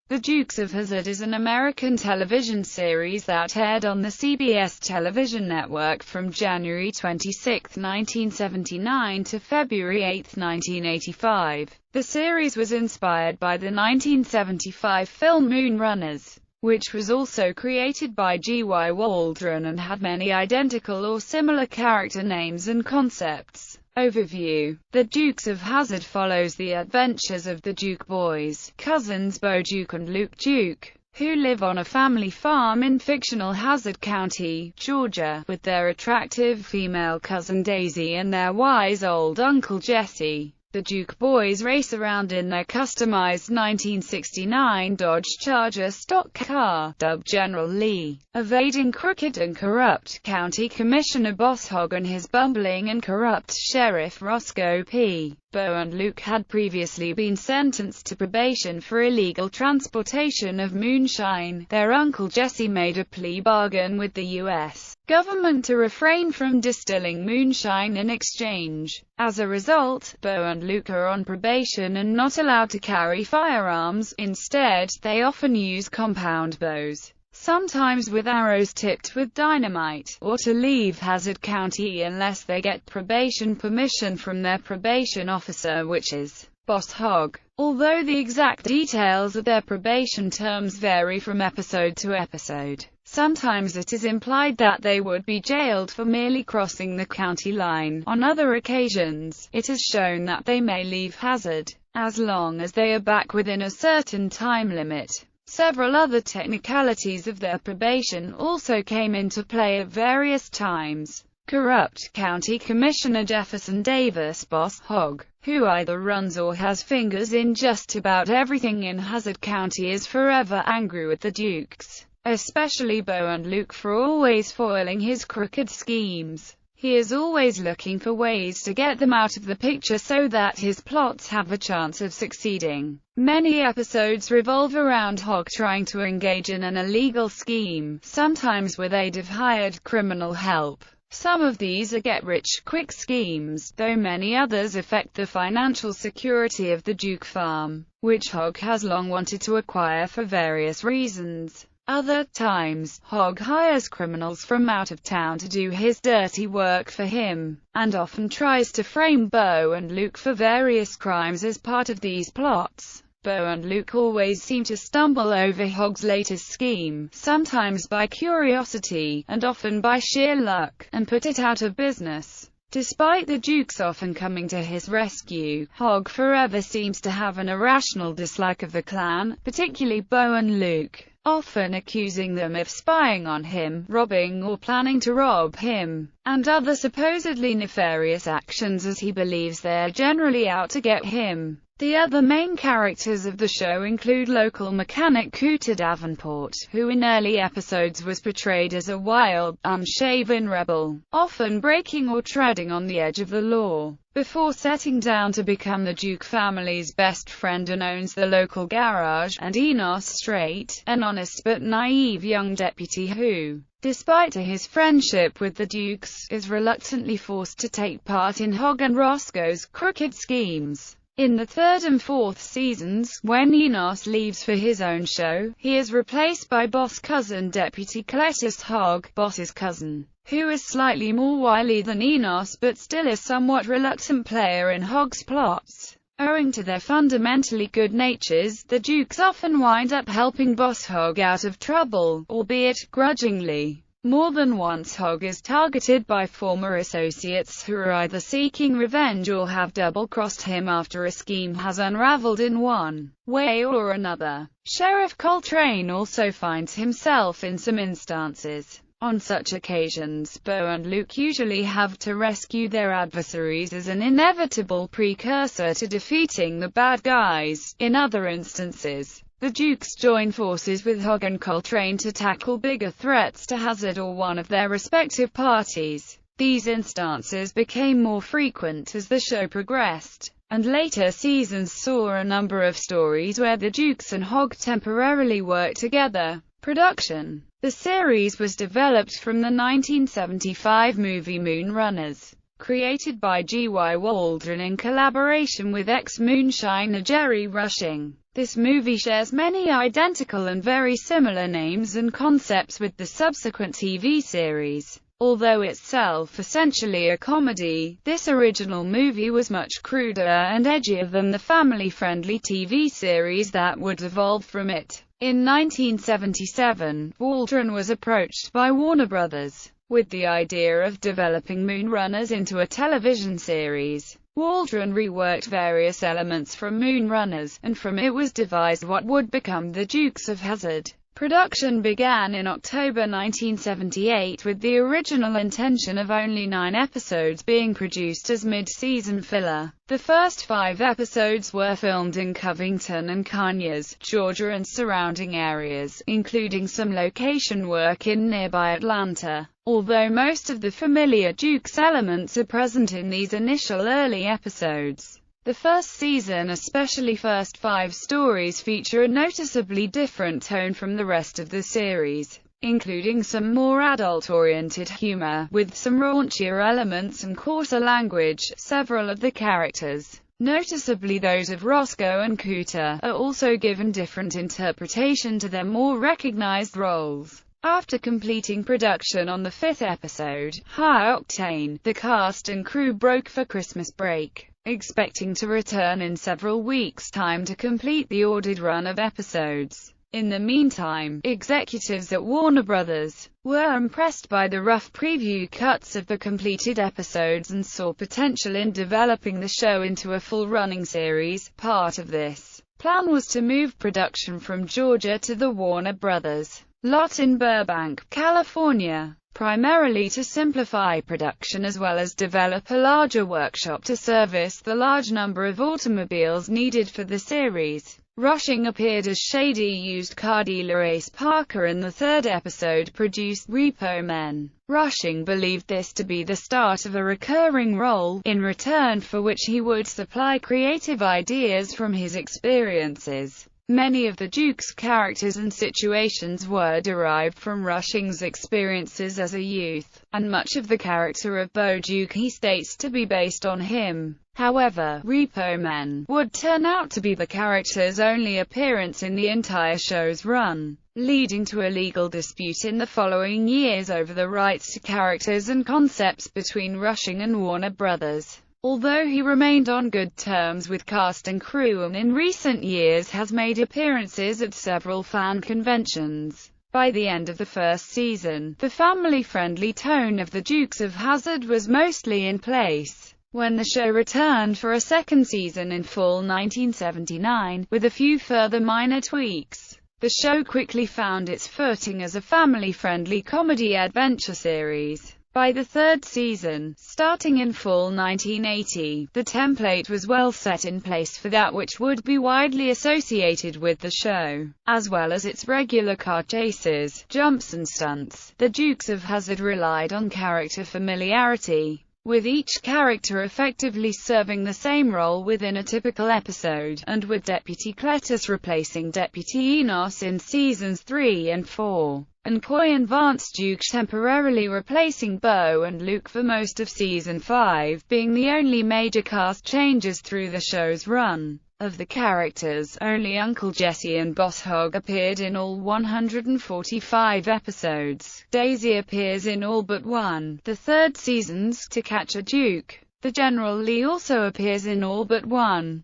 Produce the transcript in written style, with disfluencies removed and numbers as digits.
The Dukes of Hazzard is an American television series that aired on the CBS television network from January 26, 1979 to February 8, 1985. The series was inspired by the 1975 film Moonrunners, which was also created by G.Y. Waldron and had many identical or similar character names and concepts. Overview. The Dukes of Hazzard follows the adventures of the Duke boys, cousins Bo Duke and Luke Duke, who live on a family farm in fictional Hazzard County, Georgia, with their attractive female cousin Daisy and their wise old uncle Jesse. The Duke boys race around in their customized 1969 Dodge Charger stock car, dubbed General Lee, evading crooked and corrupt County Commissioner Boss Hogg and his bumbling and corrupt Sheriff Roscoe P. Bo and Luke had previously been sentenced to probation for illegal transportation of moonshine. Their uncle Jesse made a plea bargain with the U.S. government to refrain from distilling moonshine in exchange. As a result, Bo and Luke are on probation and not allowed to carry firearms. Instead, they often use compound bows, sometimes with arrows tipped with dynamite, or to leave Hazzard County unless they get probation permission from their probation officer, which is Boss Hogg. Although the exact details of their probation terms vary from episode to episode, sometimes it is implied that they would be jailed for merely crossing the county line. On other occasions, it is shown that they may leave Hazzard, as long as they are back within a certain time limit. Several other technicalities of their probation also came into play at various times. Corrupt County Commissioner Jefferson Davis Boss Hogg, who either runs or has fingers in just about everything in Hazzard County, is forever angry with the Dukes, especially Bo and Luke, for always foiling his crooked schemes. He is always looking for ways to get them out of the picture so that his plots have a chance of succeeding. Many episodes revolve around Hogg trying to engage in an illegal scheme, sometimes with aid of hired criminal help. Some of these are get-rich-quick schemes, though many others affect the financial security of the Duke farm, which Hogg has long wanted to acquire for various reasons. Other times, Hogg hires criminals from out of town to do his dirty work for him, and often tries to frame Bo and Luke for various crimes as part of these plots. Bo and Luke always seem to stumble over Hogg's latest scheme, sometimes by curiosity, and often by sheer luck, and put it out of business. Despite the Dukes often coming to his rescue, Hogg forever seems to have an irrational dislike of the clan, particularly Bo and Luke, often accusing them of spying on him, robbing or planning to rob him, and other supposedly nefarious actions, as he believes they're generally out to get him. The other main characters of the show include local mechanic Cooter Davenport, who in early episodes was portrayed as a wild, unshaven rebel, often breaking or treading on the edge of the law, before settling down to become the Duke family's best friend and owns the local garage, and Enos Strait, an honest but naive young deputy who, despite his friendship with the Dukes, is reluctantly forced to take part in Hogg and Roscoe's crooked schemes. In the third and fourth seasons, when Enos leaves for his own show, he is replaced by Boss cousin Deputy Cletus Hogg, Boss's cousin, who is slightly more wily than Enos but still a somewhat reluctant player in Hogg's plots. Owing to their fundamentally good natures, the Dukes often wind up helping Boss Hogg out of trouble, albeit grudgingly. More than once Hogg is targeted by former associates who are either seeking revenge or have double-crossed him after a scheme has unraveled in one way or another. Sheriff Coltrane also finds himself in some instances. On such occasions, Bo and Luke usually have to rescue their adversaries as an inevitable precursor to defeating the bad guys. In other instances, the Dukes join forces with Hogg and Coltrane to tackle bigger threats to Hazzard or one of their respective parties. These instances became more frequent as the show progressed, and later seasons saw a number of stories where the Dukes and Hogg temporarily worked together. Production. The series was developed from the 1975 movie Moonrunners, created by G.Y. Waldron in collaboration with ex-moonshiner Jerry Rushing. This movie shares many identical and very similar names and concepts with the subsequent TV series. Although itself essentially a comedy, this original movie was much cruder and edgier than the family-friendly TV series that would evolve from it. In 1977, Waldron was approached by Warner Brothers with the idea of developing Moonrunners into a television series. Waldron reworked various elements from Moonrunners, and from it was devised what would become the Dukes of Hazzard. Production began in October 1978 with the original intention of only 9 episodes being produced as mid-season filler. The first 5 episodes were filmed in Covington and Conyers, Georgia and surrounding areas, including some location work in nearby Atlanta. Although most of the familiar Dukes elements are present in these initial early episodes, the first season, especially first 5 stories, feature a noticeably different tone from the rest of the series, including some more adult-oriented humor, with some raunchier elements and coarser language. Several of the characters, noticeably those of Roscoe and Cooter, are also given different interpretation to their more recognized roles. After completing production on the 5th episode, High Octane, the cast and crew broke for Christmas break, expecting to return in several weeks' time to complete the ordered run of episodes. In the meantime, executives at Warner Brothers were impressed by the rough preview cuts of the completed episodes and saw potential in developing the show into a full-running series. Part of this plan was to move production from Georgia to the Warner Brothers lot in Burbank, California, primarily to simplify production as well as develop a larger workshop to service the large number of automobiles needed for the series. Rushing appeared as shady used car dealer Ace Parker in the 3rd episode produced Repo Men. Rushing believed this to be the start of a recurring role, in return for which he would supply creative ideas from his experiences. Many of the Duke's characters and situations were derived from Rushing's experiences as a youth, and much of the character of Bo Duke he states to be based on him. However, Repo Men would turn out to be the character's only appearance in the entire show's run, leading to a legal dispute in the following years over the rights to characters and concepts between Rushing and Warner Brothers. Although he remained on good terms with cast and crew and in recent years has made appearances at several fan conventions. By the end of the first season, the family-friendly tone of the Dukes of Hazzard was mostly in place. When the show returned for a second season in fall 1979, with a few further minor tweaks, the show quickly found its footing as a family-friendly comedy-adventure series. By the 3rd season, starting in fall 1980, the template was well set in place for that which would be widely associated with the show, as well as its regular car chases, jumps and stunts. The Dukes of Hazzard relied on character familiarity, with each character effectively serving the same role within a typical episode, and with Deputy Cletus replacing Deputy Enos in seasons 3 and 4. And Coy and Vance Duke temporarily replacing Bo and Luke for most of Season 5, being the only major cast changes through the show's run. Of the characters, only Uncle Jesse and Boss Hogg appeared in all 145 episodes. Daisy appears in all but one, the 3rd season's To Catch a Duke. The General Lee also appears in all but one.